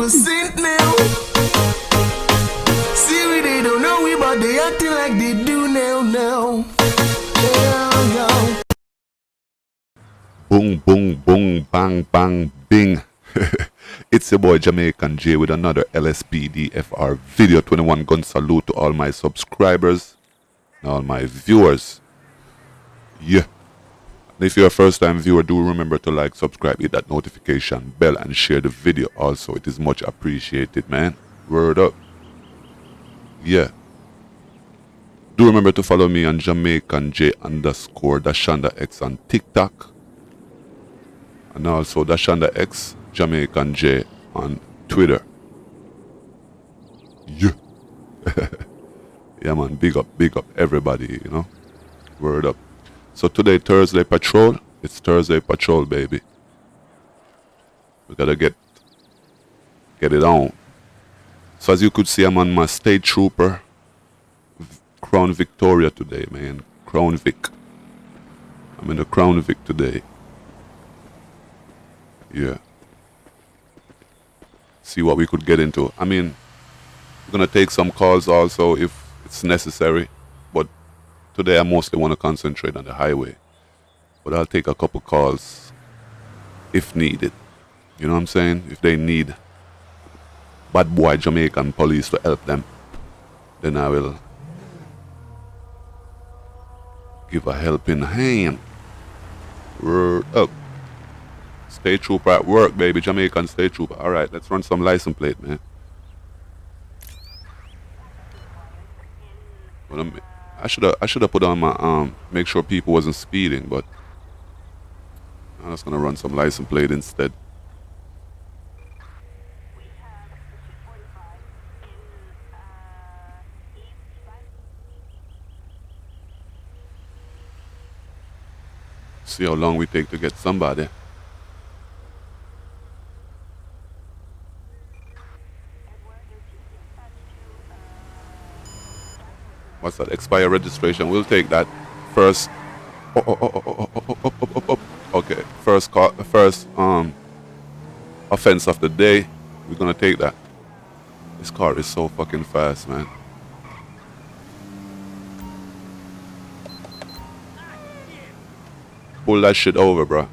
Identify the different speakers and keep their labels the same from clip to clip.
Speaker 1: 100% now. See we they don't know we but they acting like they do now. Yeah.
Speaker 2: Boom, boom, boom, bang, bang, bing. It's your boy Jamaican J with another LSPDFR video 21 gun salute to all my subscribers and all my viewers. Yeah. And if you're a first time viewer, do remember to like, subscribe, hit that notification bell and share the video also. It is much appreciated, man. Word up. Yeah. Do remember to follow me on Jamaican J _ Dashanda X on TikTok. And also Dashanda X Jamaican J on Twitter. Yeah. Yeah, man. Big up everybody, you know. Word up. So today, Thursday Patrol. It's Thursday Patrol, baby. We gotta get it on. So as you could see, I'm on my State Trooper Crown Victoria today, man. Crown Vic. I'm in the Crown Vic today. Yeah. See what we could get into. I mean, we're gonna take some calls also if it's necessary, but today I mostly want to concentrate on the highway. But I'll take a couple calls if needed. You know what I'm saying? If they need bad boy Jamaican police to help them, then I will give a helping hand. Word up. State Trooper at work, baby. Jamaican State Trooper. Alright, let's run some license plate, man. Well, I should have put on my make sure people wasn't speeding, but I'm just gonna run some license plate instead. See how long we take to get somebody. What's that? Expire registration. We'll take that first. Okay. First offense of the day. We're gonna take that. This car is so fucking fast, man. Pull that shit over, bro.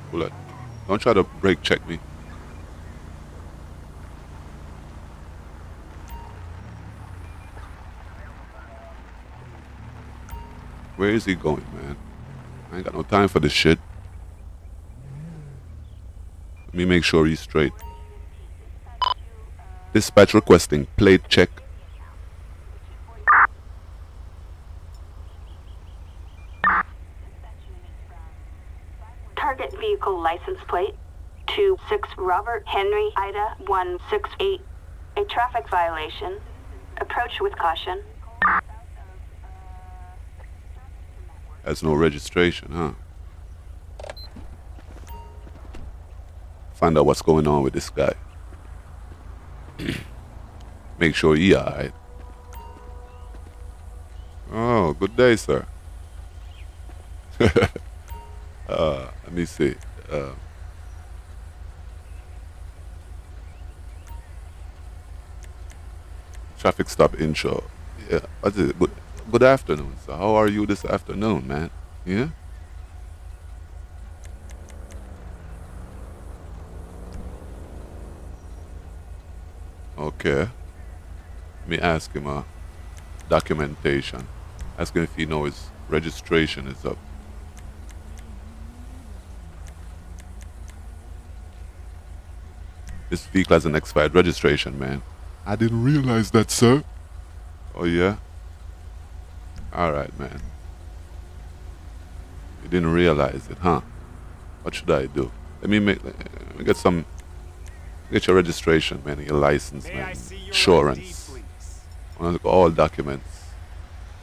Speaker 2: Pull it. Don't try to brake check me. Where is he going, man? I ain't got no time for this shit. Let me make sure he's straight. Dispatch requesting plate check.
Speaker 3: Target vehicle license plate 26 Robert Henry Ida 168. A traffic violation. Approach with caution.
Speaker 2: Has no registration, huh? Find out what's going on with this guy. Make sure he alright. Oh, good day, sir. Let me see. Traffic stop intro. Yeah, what's it? Good afternoon, sir. How are you this afternoon, man? Yeah? Okay. Let me ask him documentation. Ask him if he knows his registration is up. This vehicle has an expired registration, man. I didn't realize that, sir. Oh, yeah? Alright, man. You didn't realize it, huh? What should I do? Let me get your registration, man, your license, man. Insurance. I want to look at all documents.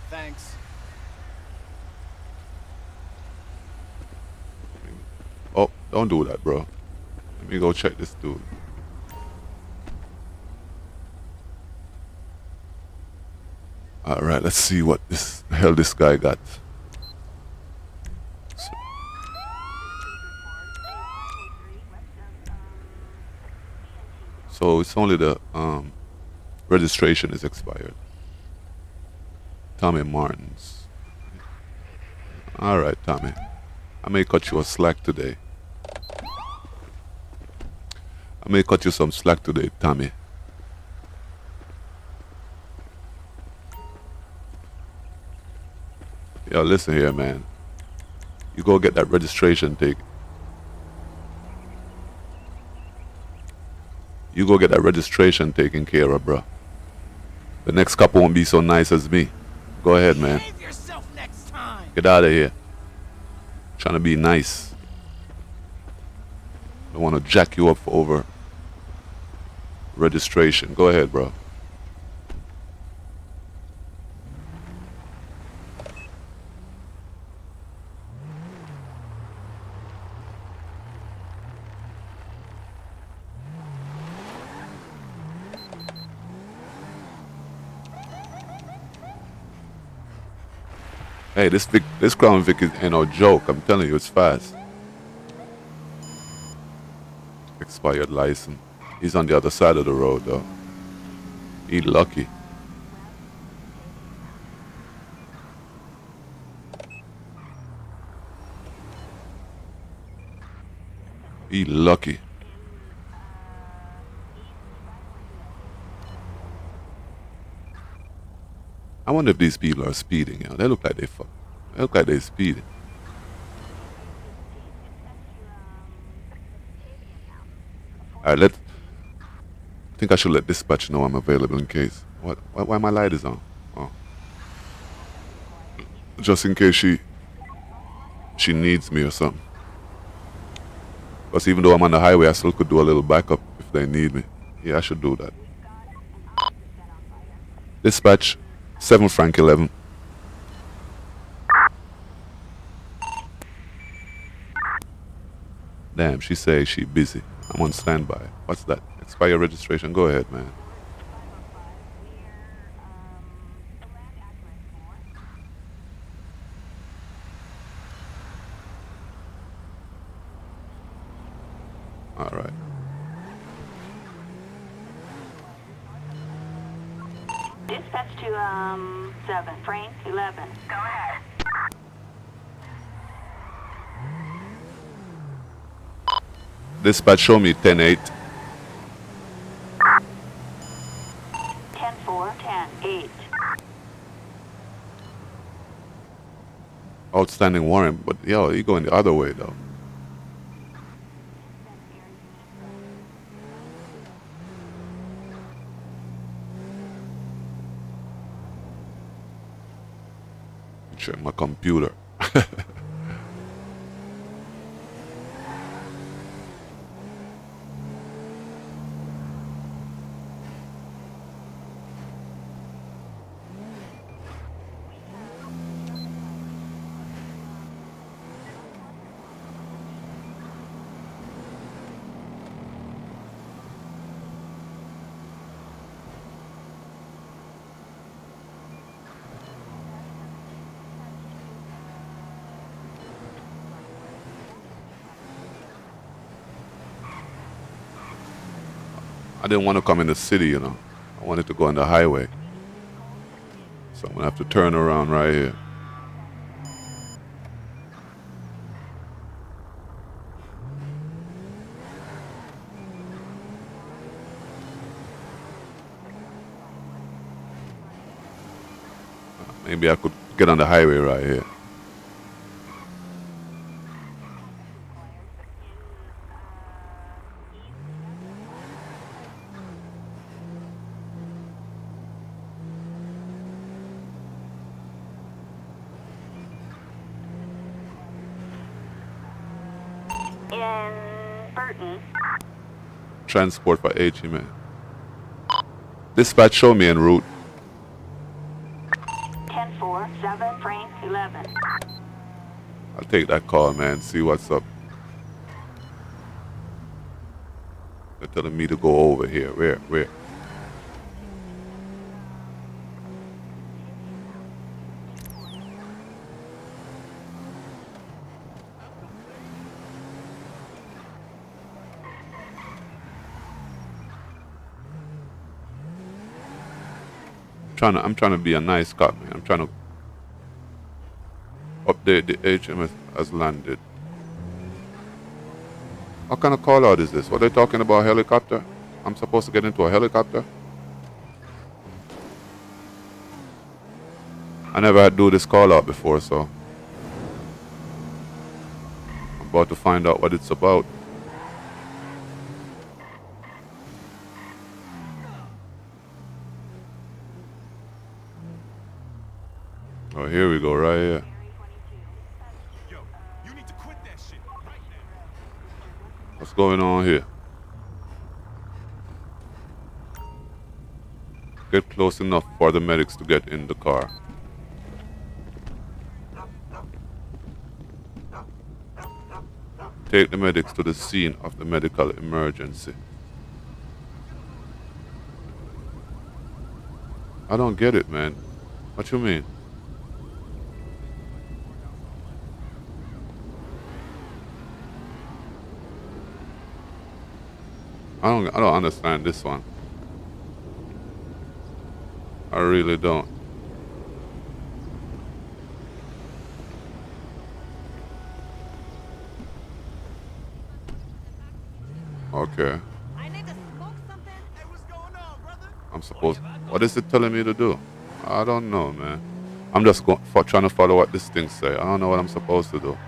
Speaker 4: Thanks.
Speaker 2: Oh, don't do that, bro. Let me go check this dude. Alright, let's see what the hell this guy got. So it's only the registration is expired. Tommy Martins. Alright, Tommy. I may cut you a slack today. I may cut you some slack today, Tommy. Yo, listen here, man. You go get that registration taken. You go get that registration taken care of, bro. The next couple won't be so nice as me. Go ahead, man.
Speaker 4: Behave yourself next time.
Speaker 2: Get out of here. Trying to be nice. Don't want to jack you up for over registration. Go ahead, bro. Hey, this Crown Vic ain't no joke. I'm telling you, it's fast. Expired license. He's on the other side of the road, though. He lucky. He lucky. I wonder if these people are speeding. You know? They look like they look like they're speeding. All right, I think I should let dispatch know I'm available in case. Why my light is on? Oh, just in case she needs me or something. Because even though I'm on the highway, I still could do a little backup if they need me. Yeah, I should do that. Dispatch 7 Frank 11. Damn, she say she busy. I'm on standby. What's that? Expire registration. Go ahead, man. All right.
Speaker 3: Dispatch to 7 Frank 11. Go ahead.
Speaker 2: Dispatch show me 10-8.
Speaker 3: 10-4, 10-8.
Speaker 2: Outstanding warrant, but yo, he going the other way though. Check my computer. I didn't want to come in the city, you know. I wanted to go on the highway. So I'm gonna have to turn around right here. Maybe I could get on the highway right here.
Speaker 3: In Burton.
Speaker 2: Transport for HE, man. Dispatch show me en route.
Speaker 3: 10-4, 7 Frank 11.
Speaker 2: I'll take that call, man. See what's up. They're telling me to go over here. Where? I'm trying to be a nice cop, man. I'm trying to update the HMS has landed. What kind of call out is this? What they talking about? Helicopter? I'm supposed to get into a helicopter? I never had to do this call out before, so I'm about to find out what it's about. Oh, here we go, right here.
Speaker 4: Yo, you need to quit that shit right now.
Speaker 2: What's going on here? Get close enough for the medics to get in the car. Take the medics to the scene of the medical emergency. I don't get it, man. What you mean? I don't understand this one. I really don't. Okay.
Speaker 5: I need to smoke something.
Speaker 4: Hey, what's going on, brother?
Speaker 2: I'm supposed. What is it telling me to do? I don't know, man. I'm just trying to follow what this thing say. I don't know what I'm supposed to do.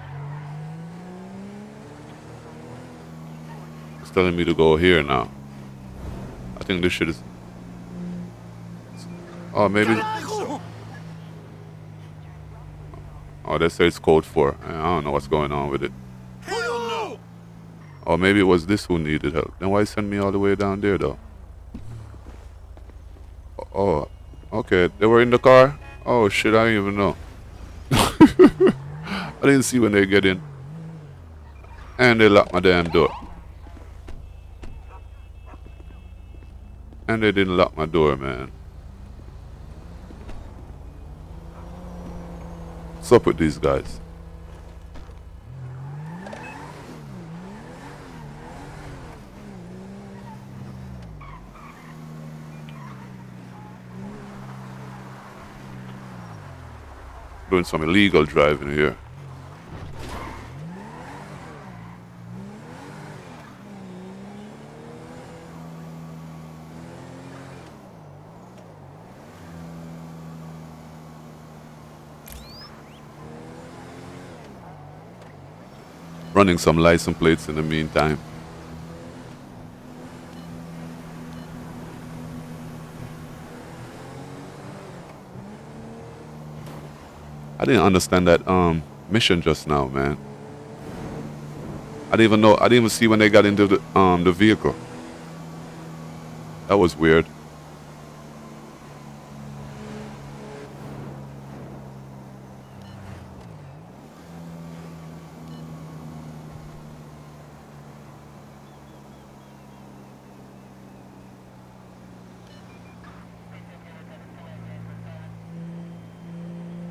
Speaker 2: It's telling me to go here now. I think this shit is. Oh, maybe. Oh, they say it's code 4. I don't know what's going on with it.
Speaker 4: Hell no!
Speaker 2: Or maybe it was this who needed help. Then why send me all the way down there, though? Oh, okay. They were in the car? Oh, shit, I didn't even know. I didn't see when they get in. And they locked my damn door. And they didn't lock my door, man. What's up with these guys? Doing some illegal driving here. Running some license plates in the meantime. I didn't understand that mission just now, man. I didn't even know. I didn't even see when they got into the vehicle. That was weird.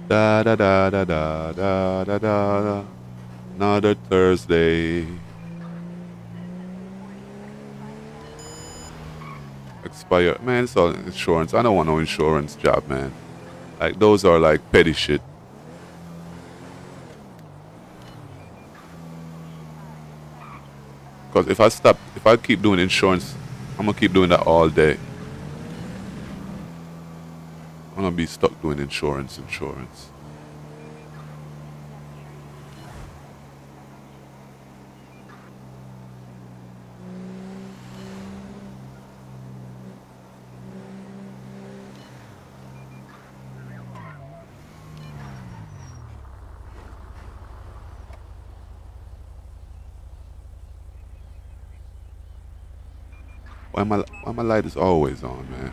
Speaker 2: Da da da da da da da da. Another Thursday. Expire. Man, it's all insurance. I don't want no insurance job, man. Like, those are like petty shit. Because if I keep doing insurance, I'm gonna keep doing that all day. I'm gonna be stuck doing insurance. Why my light is always on, man?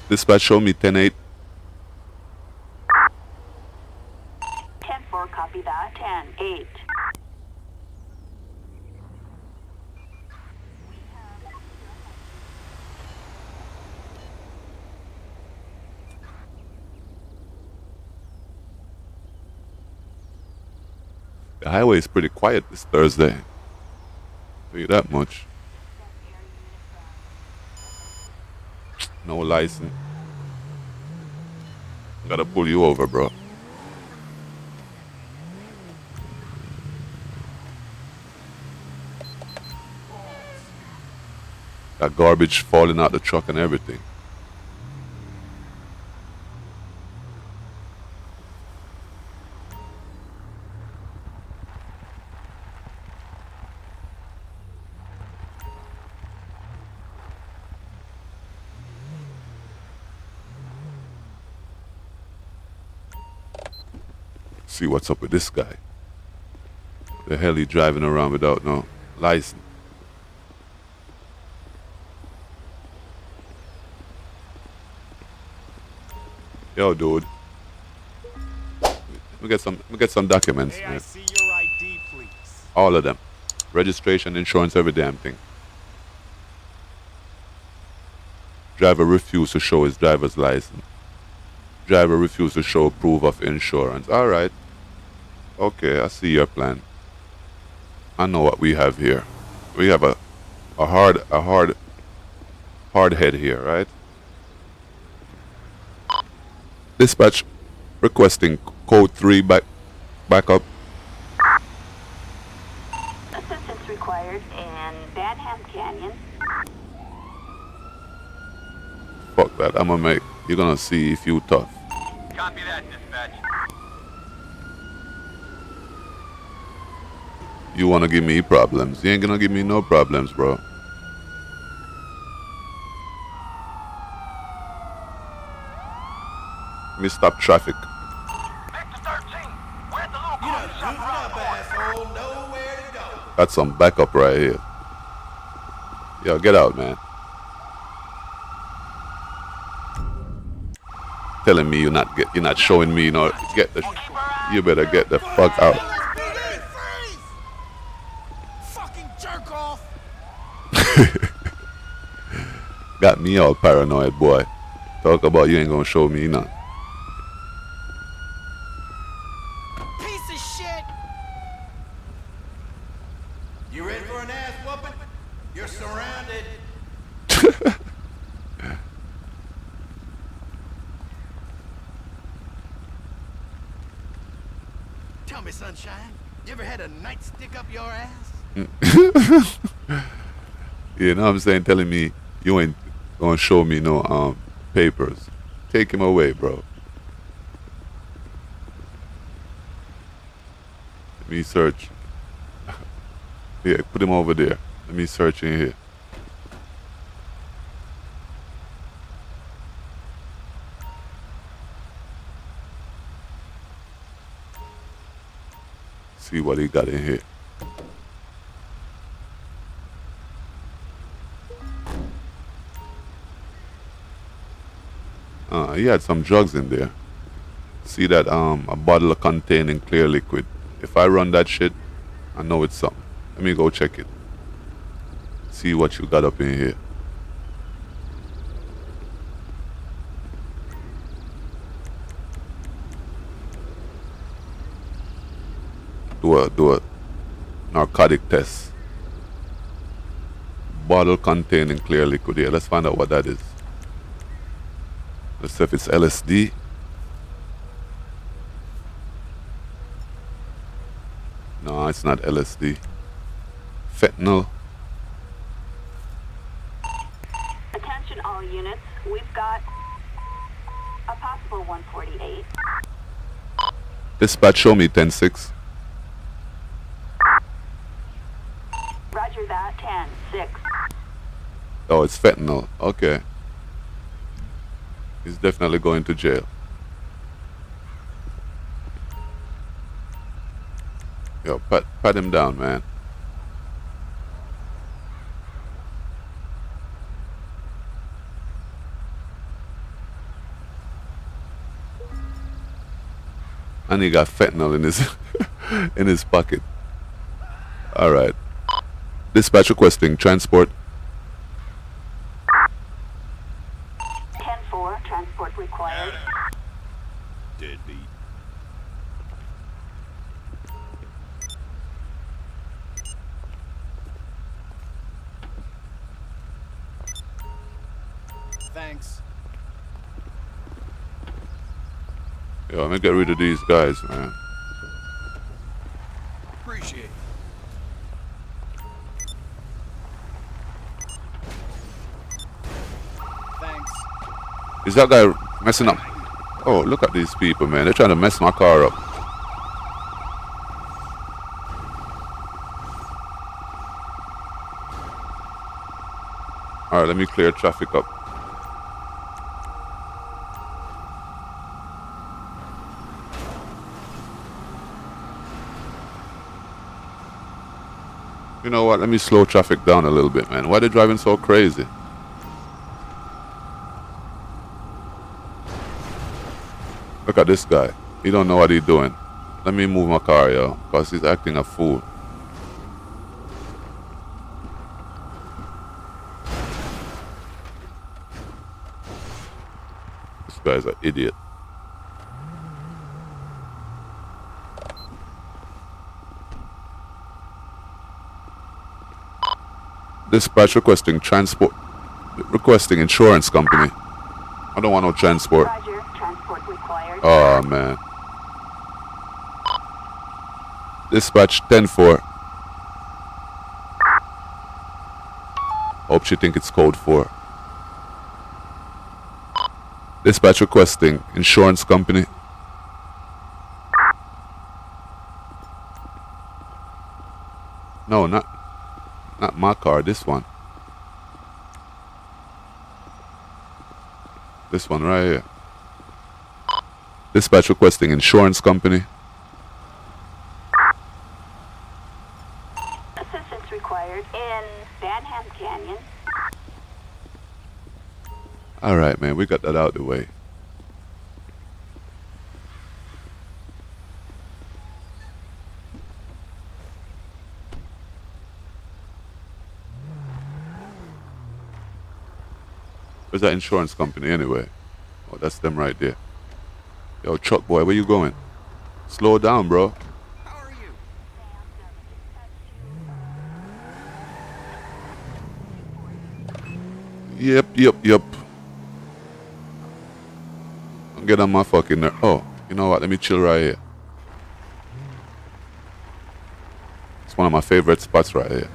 Speaker 2: Dispatch show me 10-8.
Speaker 3: 10-4, copy that. 10-8.
Speaker 2: The highway is pretty quiet this Thursday. Tell you that much. No license. Gotta pull you over, bro. Got garbage falling out the truck and everything. See what's up with this guy. The hell he driving around without no license? Yo, dude. Let me get some documents,
Speaker 4: Hey,
Speaker 2: man.
Speaker 4: I see your ID, please.
Speaker 2: All of them. Registration, insurance, every damn thing. Driver refused to show his driver's license. Driver refused to show proof of insurance. All right. Okay, I see your plan. I know what we have here. We have a hard head here, right? Dispatch requesting code 3 backup.
Speaker 3: Assistance required in Banham Canyon.
Speaker 2: Fuck that. You're gonna see if you tough.
Speaker 6: Copy that, dispatch.
Speaker 2: You wanna give me problems. You ain't gonna give me no problems, bro. Let me stop traffic.
Speaker 6: Victor 13, we're at the little coffee shop around the corner.
Speaker 1: asshole, nowhere to go.
Speaker 2: Got some backup right here. Yo, get out, man. Telling me you're not showing me, you better get the fuck out.
Speaker 1: LSPD, freeze! Fucking jerk off!
Speaker 2: Got me all paranoid, boy. Talk about you ain't gonna show me none.
Speaker 1: Piece of shit! You ready for an ass whooping? You're surrounded. Tell me, sunshine, you ever had a nightstick up your ass?
Speaker 2: You know what I'm saying? Telling me you ain't gonna show me no papers. Take him away, bro. Let me search. Yeah, put him over there. Let me search in here. See what he got in here. He had some drugs in there. See that a bottle containing clear liquid. If I run that shit, I know it's something. Let me go check it. See what you got up in here. Do a narcotic test. Bottle containing clear liquid. Yeah, let's find out what that is. Let's see if it's LSD. No, it's not LSD. Fentanyl.
Speaker 3: Attention all units. We've got a possible 148.
Speaker 2: Dispatch, show me 10-6.
Speaker 3: Roger that. 10-6.
Speaker 2: Oh, it's fentanyl. Okay. He's definitely going to jail. Yo, pat him down, man. And he got fentanyl in his in his pocket. All right. Dispatch requesting transport.
Speaker 3: 10-4. Transport required.
Speaker 4: Deadbeat.
Speaker 7: Thanks.
Speaker 2: Yo, I'm gonna get rid of these guys, man.
Speaker 7: Appreciate it. Thanks.
Speaker 2: Is that guy messing up? Oh, look at these people, man. They're trying to mess my car up. Alright, let me clear traffic up. You know what? Let me slow traffic down a little bit, man. Why are they driving so crazy? Look at this guy. He don't know what he's doing. Let me move my car, yo, because he's acting a fool. This guy's an idiot. Dispatch requesting insurance company. I don't want no transport.
Speaker 3: Roger, transport required.
Speaker 2: Oh man. Dispatch 10-4. Hope she think it's code 4. Dispatch requesting insurance company. No, not my car, this one. This one right here. Dispatch requesting insurance company.
Speaker 3: Assistance required in Banham Canyon.
Speaker 2: Alright, man, we got that out of the way. Where's that insurance company anyway? Oh, that's them right there. Yo, truck boy, where you going? Slow down, bro.
Speaker 7: How are you?
Speaker 2: Yep. Don't get on my fucking nerve. Oh, you know what? Let me chill right here. It's one of my favorite spots right here.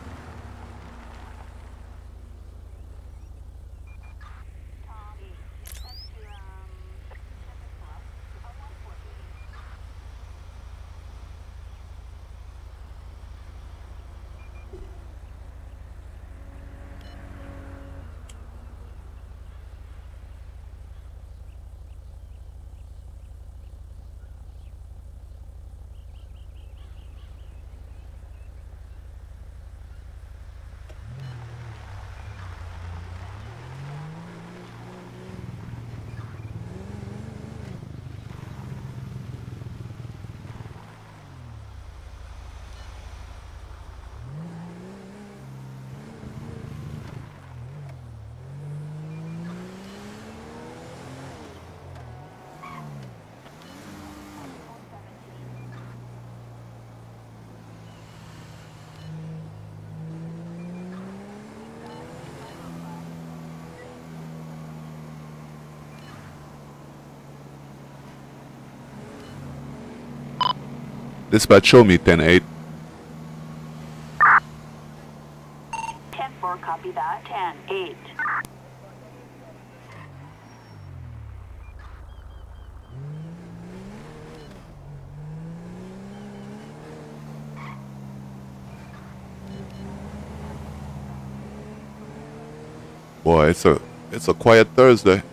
Speaker 2: Dispatch, show me 10-8.
Speaker 3: 10-4, copy that. 10-8.
Speaker 2: Boy, it's a quiet Thursday.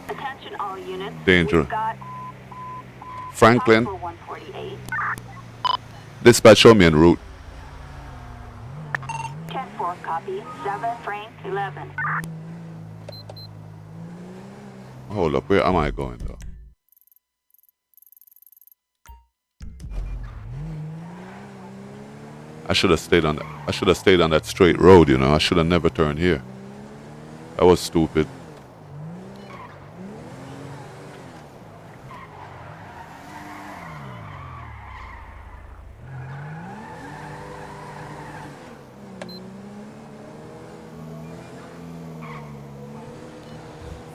Speaker 3: Attention all units.
Speaker 2: Danger.
Speaker 3: We've got
Speaker 2: Franklin,
Speaker 3: for 148.
Speaker 2: dispatch, show me en route.
Speaker 3: 7 Frank 11.
Speaker 2: Hold up, where am I going though? I should have stayed on that straight road, you know. I should have never turned here. That was stupid.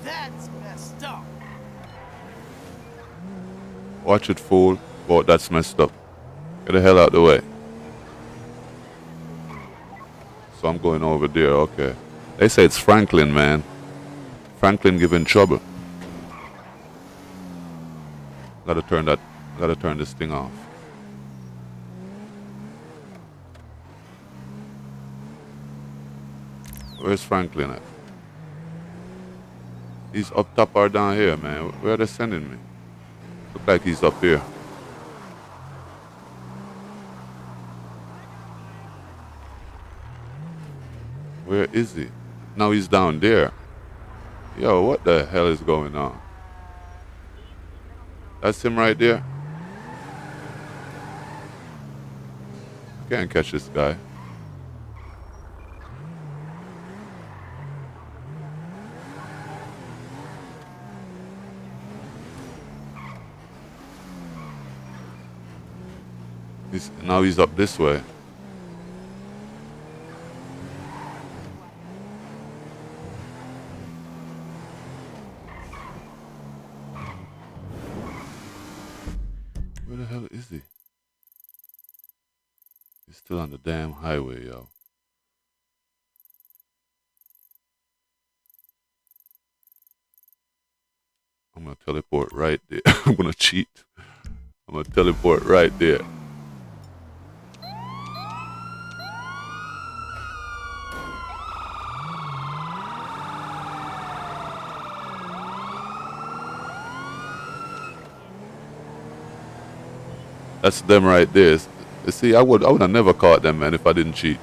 Speaker 7: That's messed up.
Speaker 2: Watch it, fool. Oh, that's messed up. Get the hell out of the way. So I'm going over there, okay. They say it's Franklin, man. Franklin giving trouble. Gotta turn this thing off. Where's Franklin at? He's up top or down here, man. Where are they sending me? Look like he's up here. Where is he? Now he's down there. Yo, what the hell is going on? That's him right there. I can't catch this guy. Now he's up this way. Where the hell is he? He's still on the damn highway, yo. I'm gonna teleport right there. I'm gonna cheat. I'm gonna teleport right there. That's them right there. See, I would have never caught them, man, if I didn't cheat.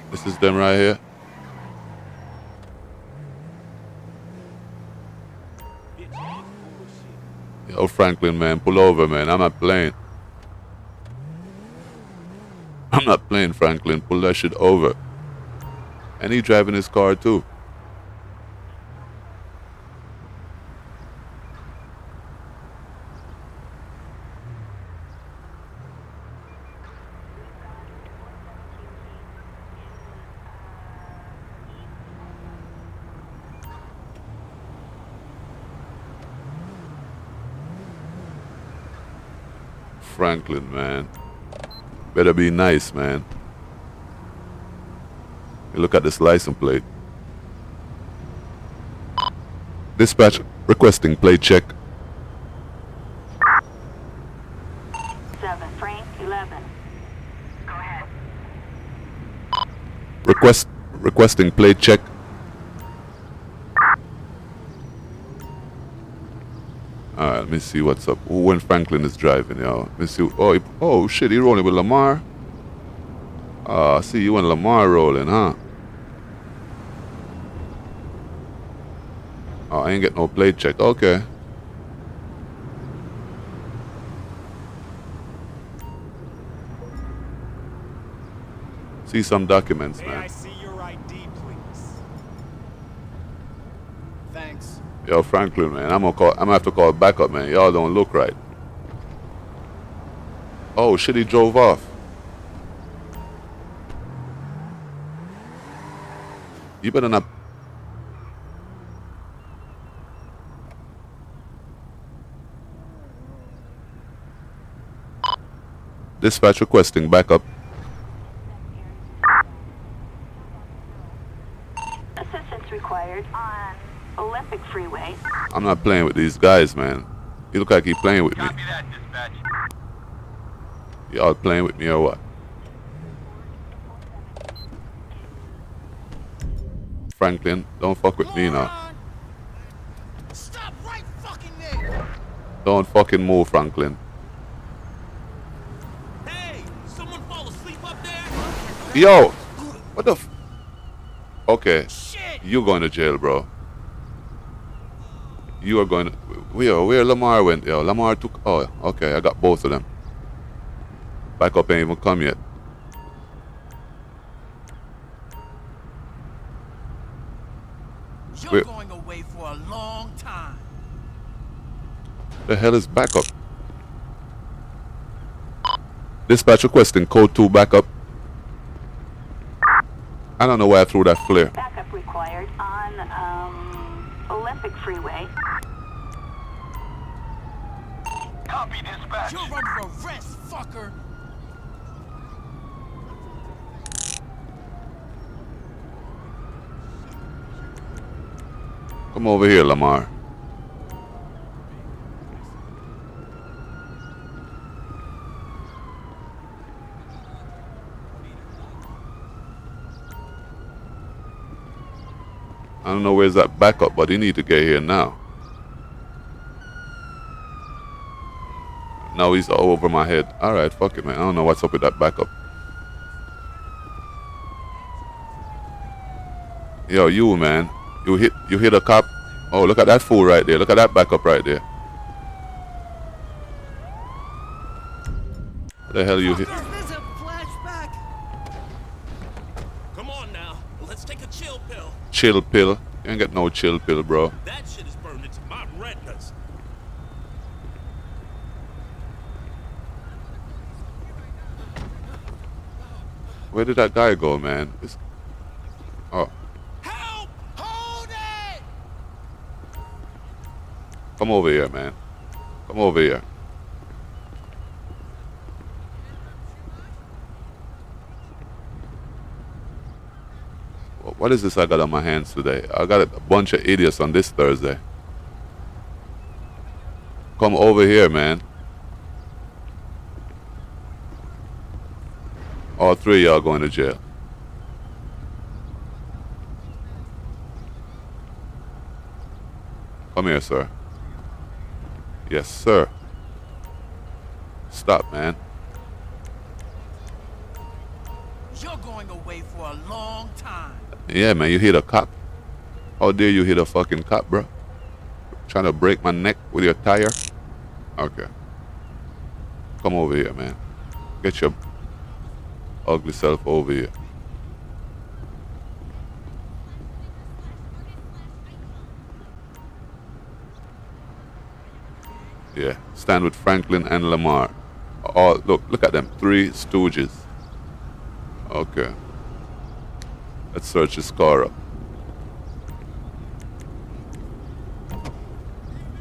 Speaker 2: This is them right here. Yo, Franklin, man, pull over, man. I'm not playing. I'm not playing, Franklin. Pull that shit over. And he driving his car too. Franklin, man. Better be nice, man. You look at this license plate. Dispatch requesting plate check.
Speaker 3: 7 Frank 11. Go ahead.
Speaker 2: Requesting plate check. Alright, let me see what's up. When Franklin is driving, yo. Let me see. Oh shit, he rolling with Lamar? I see you and Lamar rolling, huh? Oh, I ain't get no plate check. Okay. See some documents,
Speaker 4: May I
Speaker 2: man.
Speaker 4: see your ID, please?
Speaker 7: Thanks.
Speaker 2: Yo, Franklin, man, I'm gonna have to call backup, man. Y'all don't look right. Oh shit, he drove off. You better not. Dispatch requesting backup.
Speaker 3: Assistance required on Olympic Freeway.
Speaker 2: I'm not playing with these guys, man. You look like he playing with me.
Speaker 6: Copy that, dispatch.
Speaker 2: Y'all playing with me or what? Franklin, don't fuck with me now.
Speaker 7: Stop right fucking there.
Speaker 2: Don't fucking move, Franklin.
Speaker 7: Hey,
Speaker 2: Yo, what the f... Okay,
Speaker 7: Shit!
Speaker 2: you going to jail, bro. You are going to... Where Lamar went? Yo, Lamar took... Oh, okay, I got both of them. Backup ain't even come yet.
Speaker 7: You're
Speaker 2: Where
Speaker 7: going away for a long time.
Speaker 2: the hell is backup? Dispatch requesting code 2 backup. I don't know why I threw that flare.
Speaker 3: Backup required on Olympic Freeway.
Speaker 6: Copy dispatch.
Speaker 7: You're under arrest, fucker.
Speaker 2: Come over here, Lamar. I don't know where's that backup, but he need to get here now. Now he's all over my head. Alright, fuck it, man. I don't know what's up with that backup. Yo, you, man. You hit a cop. Oh, look at that fool right there. Look at that backup right there. What the hell you hit?
Speaker 7: Is this a flashback?
Speaker 4: Come on now. Let's take a chill pill.
Speaker 2: Chill pill. You ain't get no chill pill, bro.
Speaker 4: That shit is burned into my retinas.
Speaker 2: Where did that guy go, man? Oh,
Speaker 7: Help! Hold it!
Speaker 2: come over here, man. Come over here. What is this I got on my hands today? I got a bunch of idiots on this Thursday. Come over here, man. All three of y'all going to jail. Come here, sir. Yes, sir. Stop, man.
Speaker 7: You're going away for a long time.
Speaker 2: Yeah, man, you hit a cop. How dare you hit a fucking cop, bro? Trying to break my neck with your tire? Okay. Come over here, man. Get your ugly self over here. Yeah, stand with Franklin and Lamar. Oh, look at them. 3 stooges. Okay. Let's search this car up.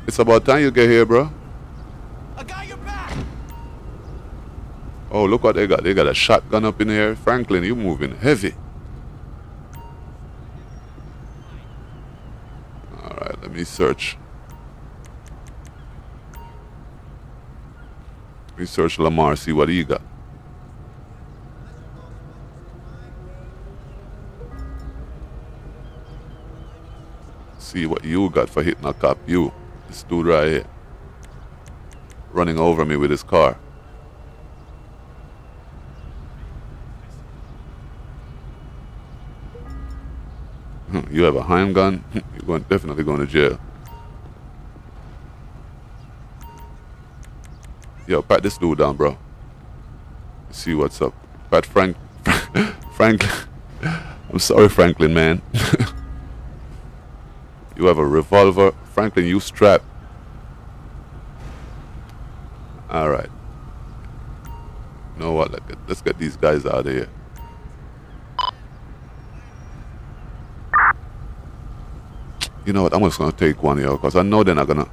Speaker 2: It's about time you get here, bro.
Speaker 7: I got your back.
Speaker 2: Oh, look what they got. They got a shotgun up in here. Franklin, you moving heavy. Alright, let me search. Let me search Lamar, see what he got. See what you got for hitting a cop. You. This dude right here. Running over me with his car. You have a handgun? You're definitely going to jail. Yo, pat this dude down, bro. See what's up. Pat Franklin. I'm sorry, Franklin, man. You have a revolver. Franklin, you strapped. Alright. You know what? Let's get these guys out of here. You know what? I'm just going to take one, yo, because I know they're not going to...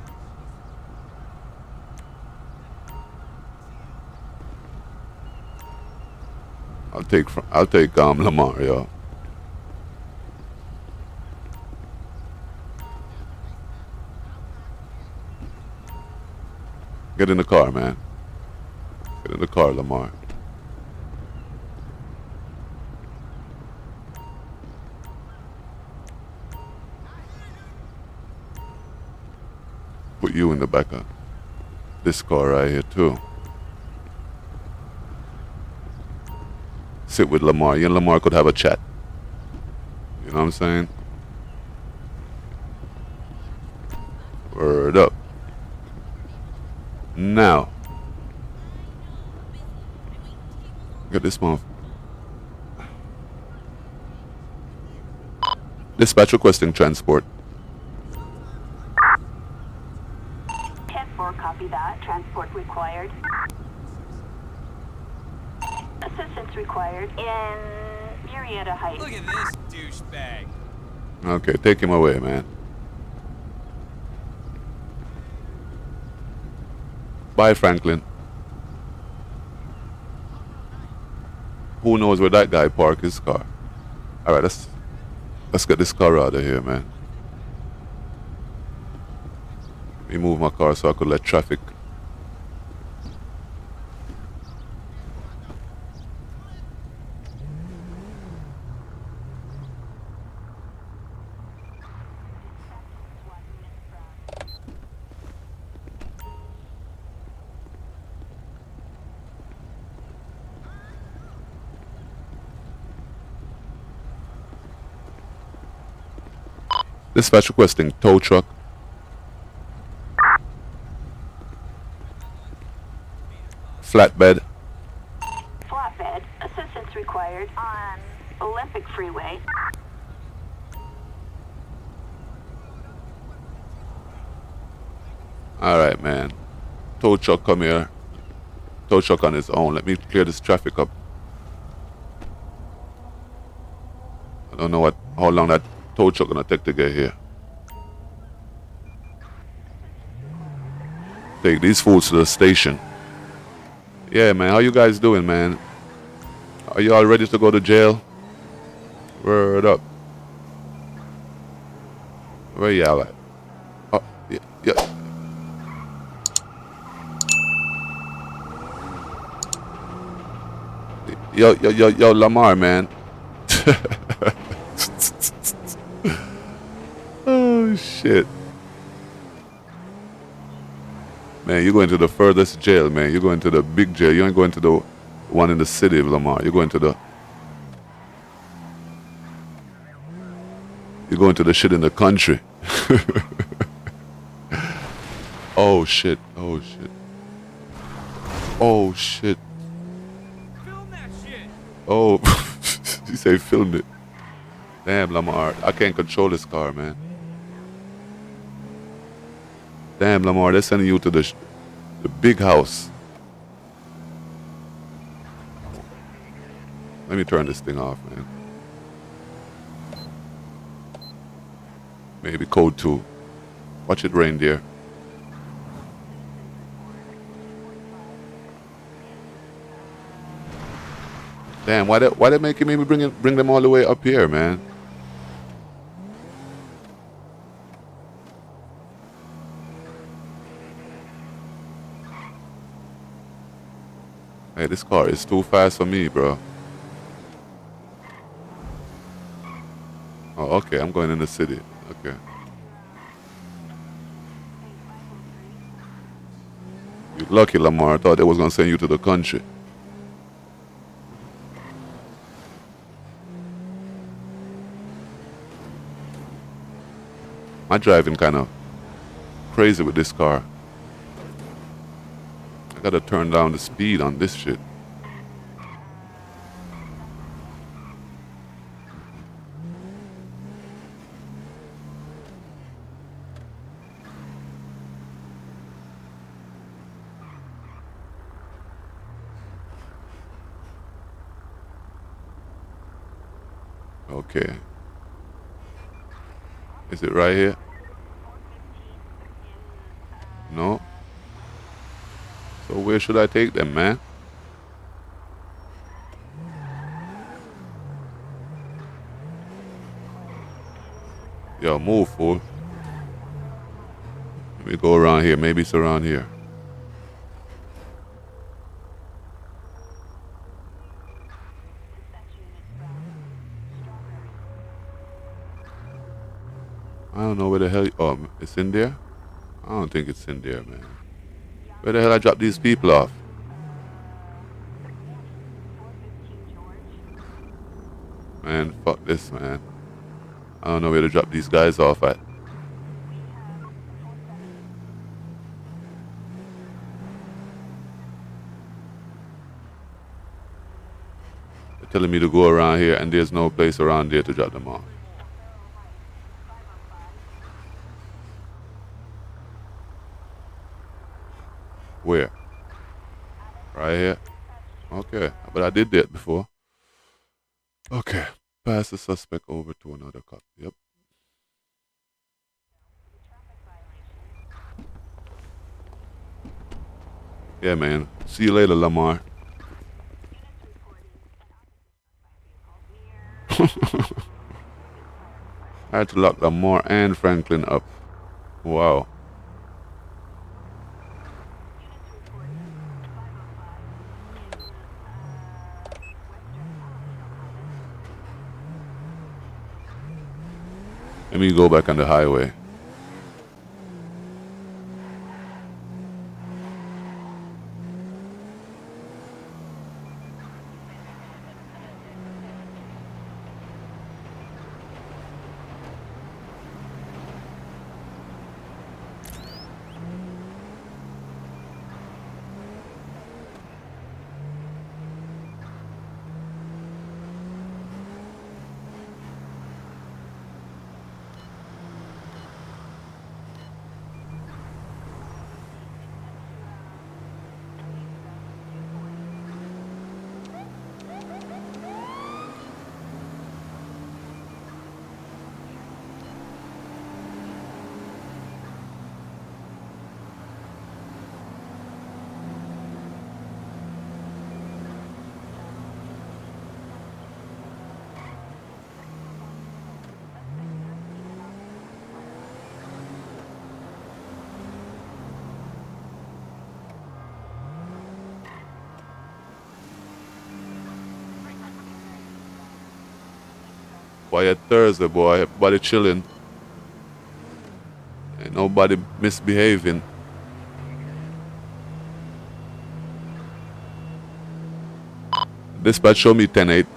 Speaker 2: I'll take Lamar, yo. Get in the car, man. Get in the car, Lamar. Put you in the back of this car right here, too. sit with Lamar. You and Lamar could have a chat. You know what I'm saying? Word up. Now, get this month. Dispatch requesting transport.
Speaker 3: 10-4, copy that. Transport required. Assistance required in Murrieta Heights.
Speaker 7: Look at this douchebag.
Speaker 2: Okay, take him away, man. Bye, Franklin. Who knows where that guy parked his car? All right, let's get this car out of here, man. Let me move my car so I could let traffic. Dispatch requesting tow truck. Flatbed.
Speaker 3: Flatbed. Assistance required on Olympic Freeway.
Speaker 2: Alright, man. Tow truck, come here. Tow truck on its own. Let me clear this traffic up. I don't know how long that tow truck gonna take to get here. Take these fools to the station. Yeah, man. How you guys doing, man? Are you all ready to go to jail? Word up. Where y'all at? Oh, yeah, yeah. Yo, Lamar, man. Oh, shit. Man, you're going to the furthest jail, man. You're going to the big jail. You ain't going to the one in the city of Lamar. You're going to the shit in the country. Oh, shit. Oh, shit. Oh, shit.
Speaker 7: Film that shit.
Speaker 2: Oh, you say filmed it. Damn, Lamar. I can't control this car, man. Damn, Lamar. They're sending you to the big house. Let me turn this thing off, man. Maybe code 2. Watch it rain, dear. Damn, why they making me bring them all the way up here, man? Hey, this car is too fast for me, bro. Oh, okay, I'm going in the city. Okay. You're lucky, Lamar. I thought they was gonna send you to the country. My driving kind of crazy with this car. I gotta turn down the speed on this shit. Okay. Is it right here? No. So where should I take them, man? Yo, move, fool. Let me go around here. Maybe it's around here. I don't know where the hell. Oh, it's in there? I don't think it's in there, man. Where the hell I drop these people off? man. Fuck this, man. I don't know where to drop these guys off at. They're telling me to go around here, and there's no place around there to drop them off. Where? Right here? Okay, but I did that before. Okay, pass the suspect over to another cop. Yep. Yeah, man. See you later, Lamar. I had to lock Lamar and Franklin up. Wow. Let me go back on the highway. Quiet Thursday, boy. Everybody chilling. Ain't nobody misbehaving. Dispatch, show me 10-8.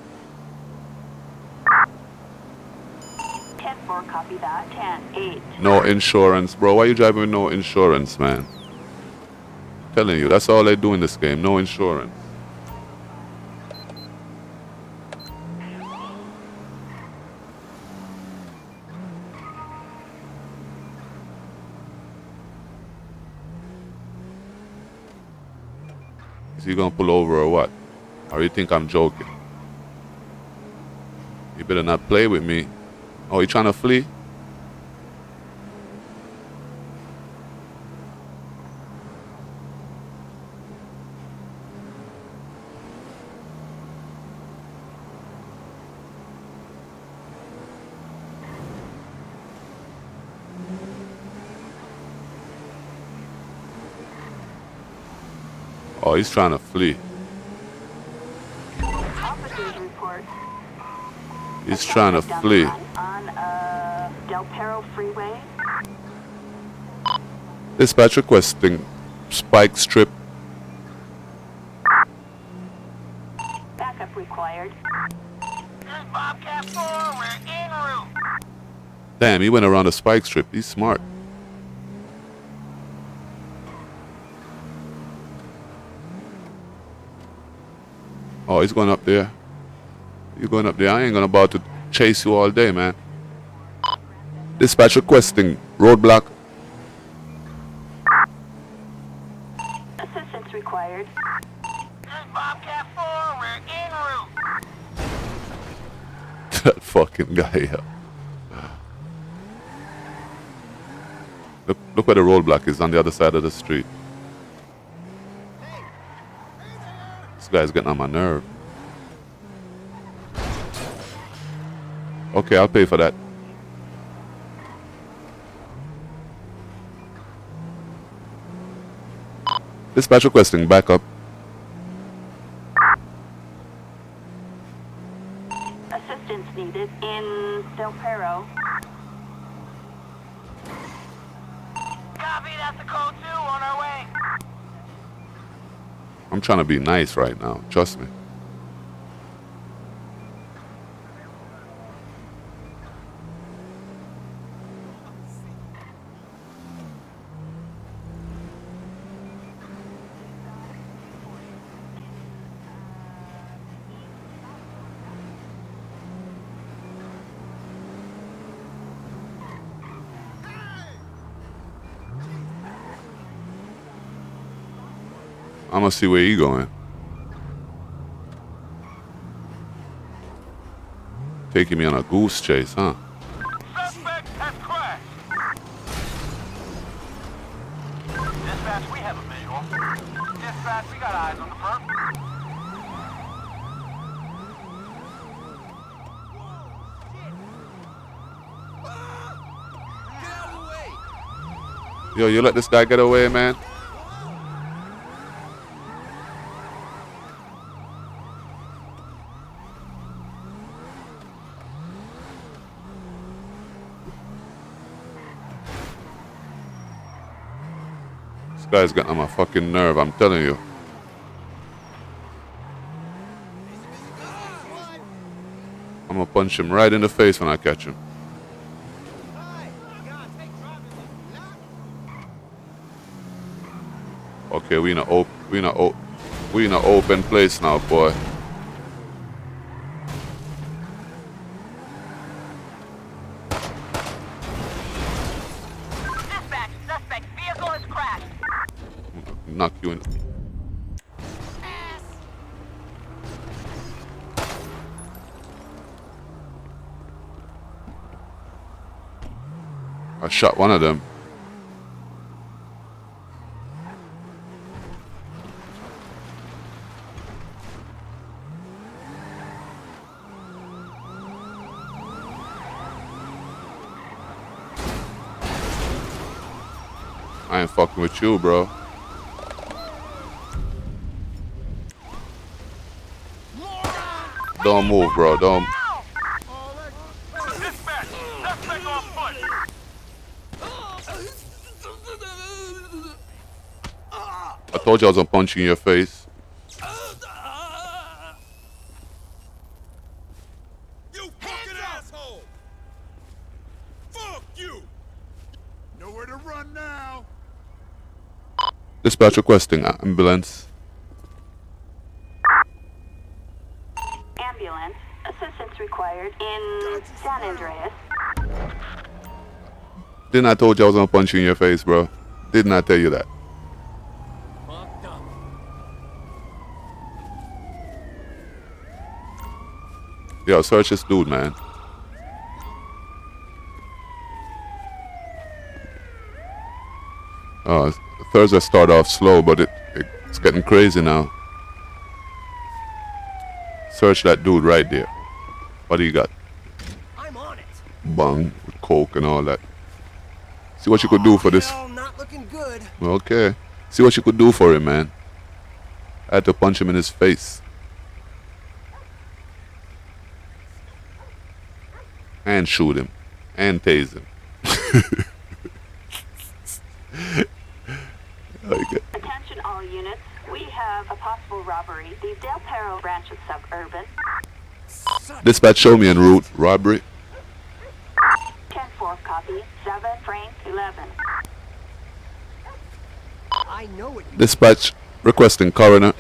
Speaker 3: 10-4, copy that. 10-8.
Speaker 2: No insurance, bro. Why you driving with no insurance, man? Telling you, that's all they do in this game. No insurance. Is he gonna pull over or what? Or you think I'm joking? You better not play with me. Oh, you trying to flee? Oh, he's trying to flee.
Speaker 3: Officers report.
Speaker 2: He's trying to flee.
Speaker 3: On Del Perro Freeway.
Speaker 2: Dispatch requesting spike strip.
Speaker 3: Backup required.
Speaker 6: Here's Bobcat 4. We're en route.
Speaker 2: Damn, he went around the spike strip. He's smart. Oh, he's going up there. You going up there? I ain't gonna about to chase you all day, man. Dispatch requesting roadblock.
Speaker 3: Assistance required.
Speaker 6: Here's Bobcat 4. We're en route.
Speaker 2: That fucking guy. Yeah. Look where the roadblock is, on the other side of the street. This guy's getting on my nerve. Okay, I'll pay for that. Dispatch requesting backup.
Speaker 3: Assistance needed in Del Perro.
Speaker 6: Copy, that's a code 2 on our way.
Speaker 2: I'm trying to be nice right now. Trust me. I'ma see where he going. Taking me on a goose chase, huh?
Speaker 6: Suspect has crashed. Dispatch, we have a visual. Dispatch, we got eyes on the perp.
Speaker 7: Get out of the way!
Speaker 2: Yo, you let this guy get away, man? This guy's getting on my fucking nerve, I'm telling you. I'm gonna punch him right in the face when I catch him. Okay, we in a open place now, boy.
Speaker 6: Dispatch, suspect vehicle has crashed.
Speaker 2: Knock you in. I shot one of them. I ain't fucking with you, bro. Don't move, bro. Don't.
Speaker 6: Dispatch, suspect on foot.
Speaker 2: I told you I was gonna punch you in your face.
Speaker 4: You fucking asshole! Fuck you! Nowhere to run now.
Speaker 2: Dispatch requesting ambulance.
Speaker 3: Ambulance. Assistance required in San Andreas.
Speaker 2: Didn't I told you I was gonna punch you in your face, bro? Didn't I tell you that?
Speaker 7: Fucked up.
Speaker 2: Yo, search this dude, man. Thursday start off slow, but it's getting crazy now. Search that dude right there. What do you got?
Speaker 1: I'm on it.
Speaker 2: Bung with coke and all that. See what you could do for this.
Speaker 1: Hell, not looking good.
Speaker 2: Okay. See what you could do for him, man. I had to punch him in his face. And shoot him. And tase him. Okay.
Speaker 3: Attention all units. We have a possible robbery. The Del Perro branch of suburban.
Speaker 2: Dispatch, show me en route. Robbery.
Speaker 3: 10-4 copy. 7 Frank 11.
Speaker 1: I know what you
Speaker 2: Dispatch requesting coroner.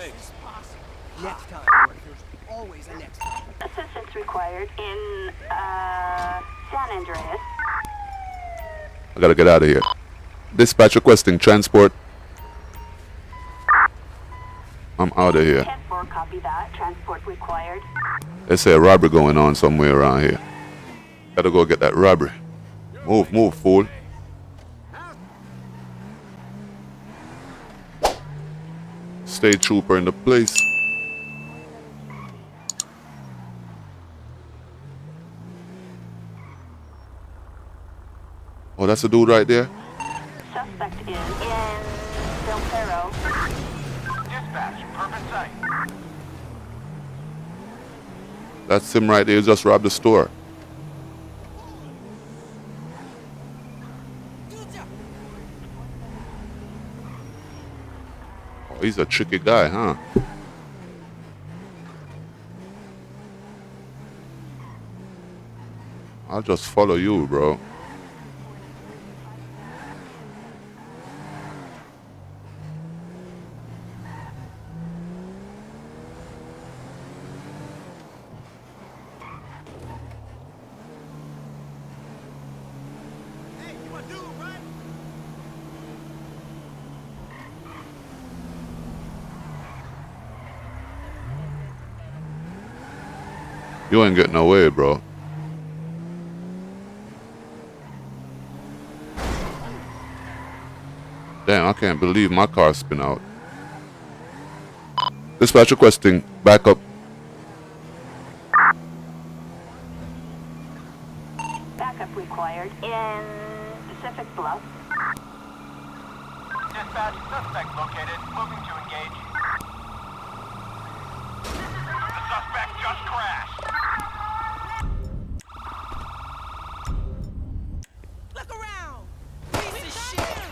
Speaker 1: next time. There's always a next time.
Speaker 3: Assistance required in San Andreas.
Speaker 2: I gotta get out of here. Dispatch requesting transport. I'm out of here.
Speaker 3: 10-4 copy that. Transport required.
Speaker 2: They say a robbery going on somewhere around here. Gotta go get that robbery. Move, move, fool. State trooper in the place. Oh, that's a dude right there?
Speaker 3: Suspect is in Del Perro.
Speaker 6: Dispatch, perfect sight.
Speaker 2: That's him right there. He just robbed the store. Oh, he's a tricky guy, huh? I'll just follow you, bro.
Speaker 4: Hey, you wanna do it, right?
Speaker 2: You ain't getting away, bro. Damn, I can't believe my car spin out. Dispatch requesting backup.
Speaker 3: Backup required in Pacific Bluff.
Speaker 6: Dispatch, suspect located. Moving to engage. The suspect just crashed.
Speaker 7: Look around! Piece of shit!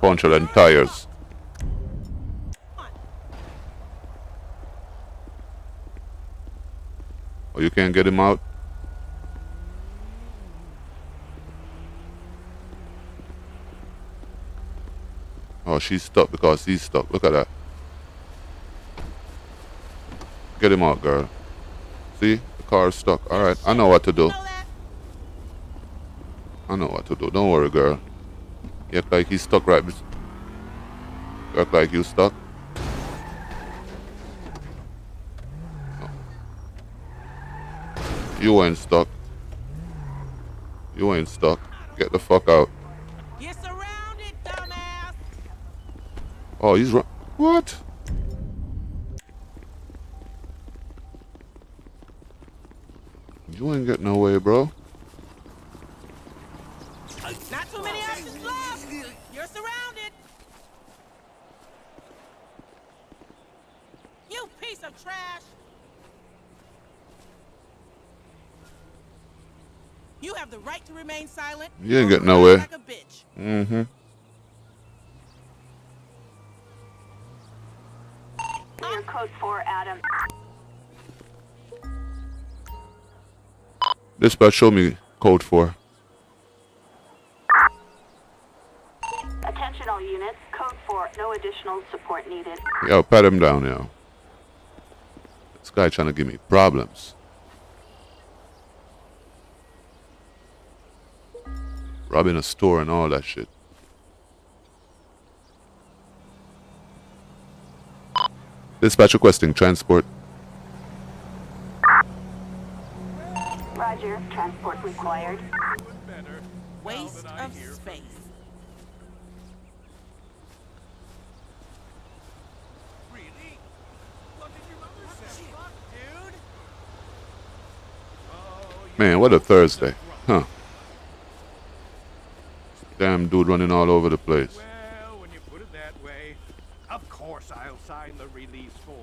Speaker 2: Puncture them tires. Oh, you can't get him out? Oh, she's stuck because he's stuck. Look at that. Get him out, girl. See? The car's stuck. Alright, I know what to do. I know what to do. Don't worry, girl. You act like he's stuck right. You act like you stuck. No. You ain't stuck. You ain't stuck. Get the fuck out.
Speaker 7: You're surrounded, dumbass!
Speaker 2: Oh, he's right. What? You ain't getting away, bro.
Speaker 7: Not too many options left! You're surrounded! You piece of trash! You have the right to remain silent.
Speaker 2: You ain't
Speaker 7: or
Speaker 2: getting
Speaker 7: cry
Speaker 2: nowhere.
Speaker 7: like a bitch.
Speaker 2: Mm-hmm.
Speaker 3: Clear code 4, Adam.
Speaker 2: Dispatch, show me code 4.
Speaker 3: Attention all units. Code 4. No additional support needed.
Speaker 2: Yo, pat him down, yo. This guy trying to give me problems. Robbing a store and all that shit. Dispatch requesting transport.
Speaker 3: Roger. Transport required.
Speaker 7: Waste of space.
Speaker 4: Really? What did your mother say?
Speaker 7: Fuck, dude!
Speaker 2: Man, what a Thursday. Huh. Damn dude running all over the place.
Speaker 4: Well, when you put it that way, of course I'll sign the release form.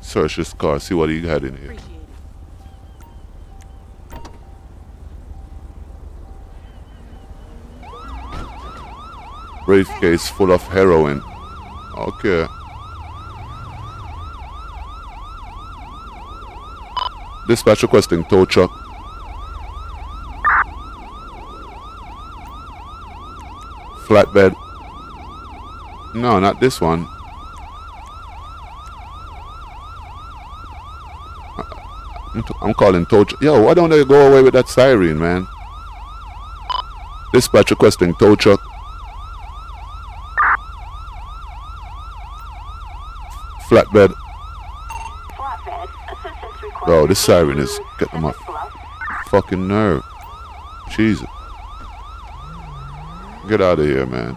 Speaker 2: Search this car, see what he had in here.
Speaker 7: Appreciate it.
Speaker 2: Briefcase full of heroin. Okay. Dispatch requesting tow truck. Flatbed. No, not this one. I'm calling tow truck. Yo, why don't they go away with that siren, man? Dispatch requesting tow truck. Flatbed.
Speaker 3: Flatbed. Assistance required.
Speaker 2: Bro, this siren is getting my
Speaker 3: Pacific Bluff.
Speaker 2: fucking nerve. Jesus. Get out of here, man.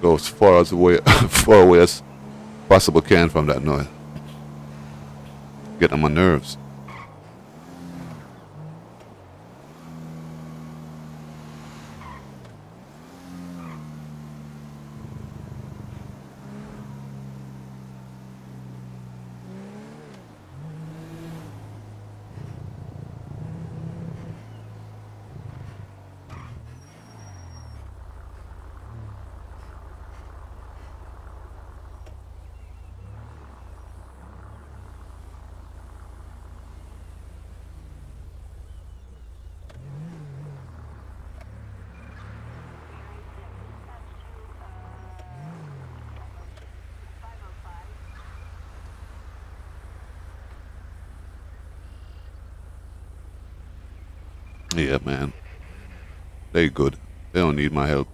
Speaker 2: Go as far as away, far away as possible can from that noise. Get on my nerves. Yeah, man. They good. They don't need my help.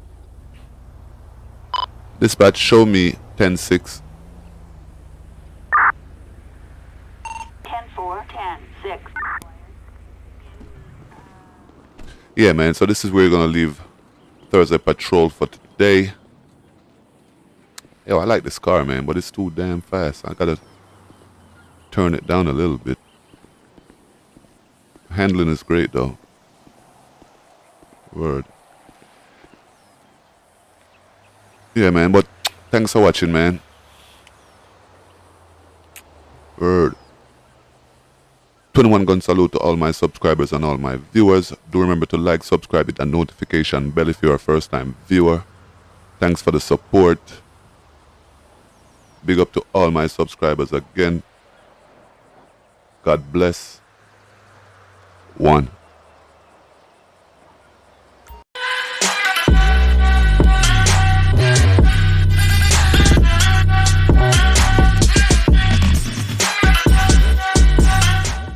Speaker 2: Dispatch, show me 10-6.
Speaker 3: 10-4, 10-6.
Speaker 2: Yeah, man. So this is where you're gonna leave Thursday patrol for today. Yo, I like this car, man, but it's too damn fast. I gotta turn it down a little bit. Handling is great, though. Word. Yeah, man, but thanks for watching, man. Word. 21 gun salute to all my subscribers and all my viewers. Do remember to like, subscribe, hit the notification bell if you're a first time viewer. Thanks for the support. Big up to all my subscribers again. God bless. One.